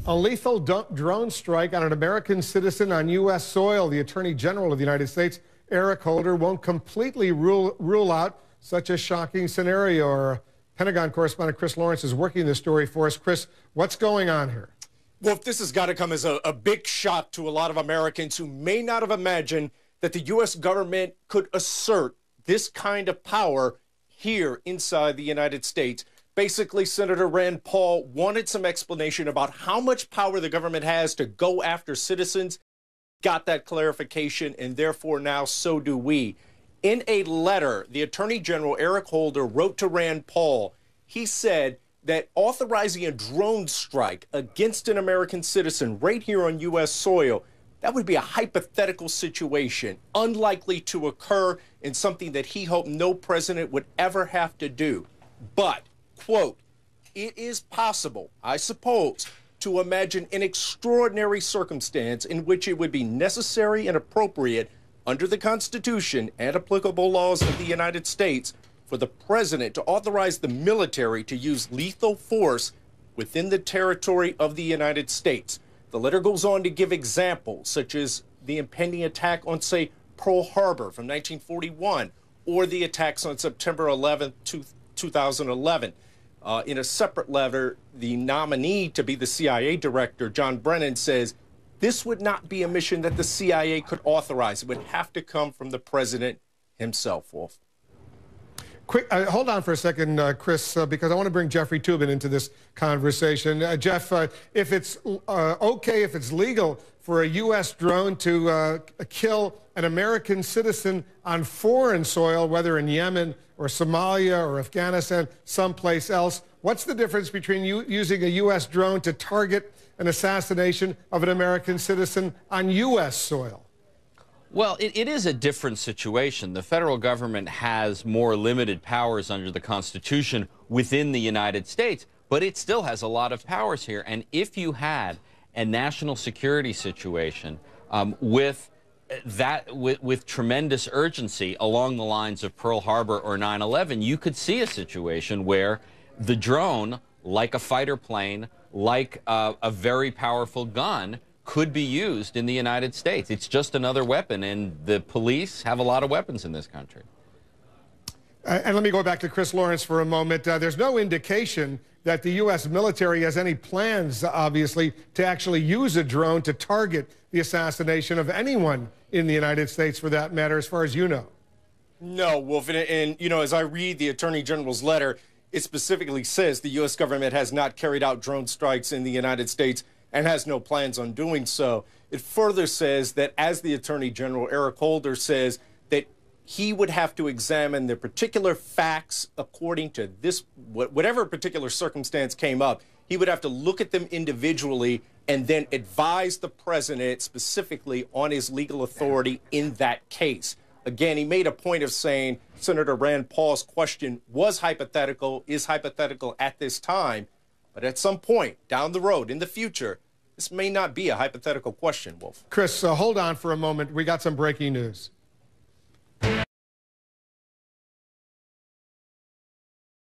A lethal drone strike on an American citizen on U.S. soil. The Attorney General of the United States, Eric Holder, won't completely rule out such a shocking scenario. Our Pentagon correspondent Chris Lawrence is working this story for us. Chris, what's going on here? Well, this has got to come as a big shock to a lot of Americans who may not have imagined that the U.S. government could assert this kind of power here inside the United States. Basically, Senator Rand Paul wanted some explanation about how much power the government has to go after citizens. Got that clarification, and therefore now so do we. In a letter, the Attorney General, Eric Holder, wrote to Rand Paul. He said that authorizing a drone strike against an American citizen right here on U.S. soil, that would be a hypothetical situation, unlikely to occur, and something that he hoped no president would ever have to do. But, quote, it is possible, I suppose, to imagine an extraordinary circumstance in which it would be necessary and appropriate under the Constitution and applicable laws of the United States for the president to authorize the military to use lethal force within the territory of the United States. The letter goes on to give examples such as the impending attack on, say, Pearl Harbor from 1941 or the attacks on September 11th, 2011. In a separate letter, the nominee to be the CIA director, John Brennan, says this would not be a mission that the CIA could authorize. It would have to come from the president himself, Wolf. Quick, hold on for a second, Chris, because I want to bring Jeffrey Toobin into this conversation. Jeff, if it's okay, if it's legal for a U.S. drone to kill an American citizen on foreign soil, whether in Yemen or Somalia or Afghanistan, someplace else, what's the difference between using a U.S. drone to target an assassination of an American citizen on U.S. soil? Well, it is a different situation. The federal government has more limited powers under the Constitution within the United States, but it still has a lot of powers here. And if you had a national security situation with tremendous urgency along the lines of Pearl Harbor or 9/11, you could see a situation where the drone, like a fighter plane, like a very powerful gun, could be used in the United States. It's just another weapon, and the police have a lot of weapons in this country. And let me go back to Chris Lawrence for a moment. There's no indication that the U.S. military has any plans, obviously, to actually use a drone to target the assassination of anyone in the United States, for that matter, as far as you know. No, Wolf, and you know, as I read the Attorney General's letter, it specifically says the U.S. government has not carried out drone strikes in the United States and has no plans on doing so. It further says that, as the Attorney General, Eric Holder, says that he would have to examine the particular facts according to this, whatever particular circumstance came up, he would have to look at them individually and then advise the president specifically on his legal authority in that case. Again, he made a point of saying Senator Rand Paul's question was hypothetical, is hypothetical at this time, but at some point down the road in the future, this may not be a hypothetical question, Wolf. Chris, hold on for a moment. We got some breaking news.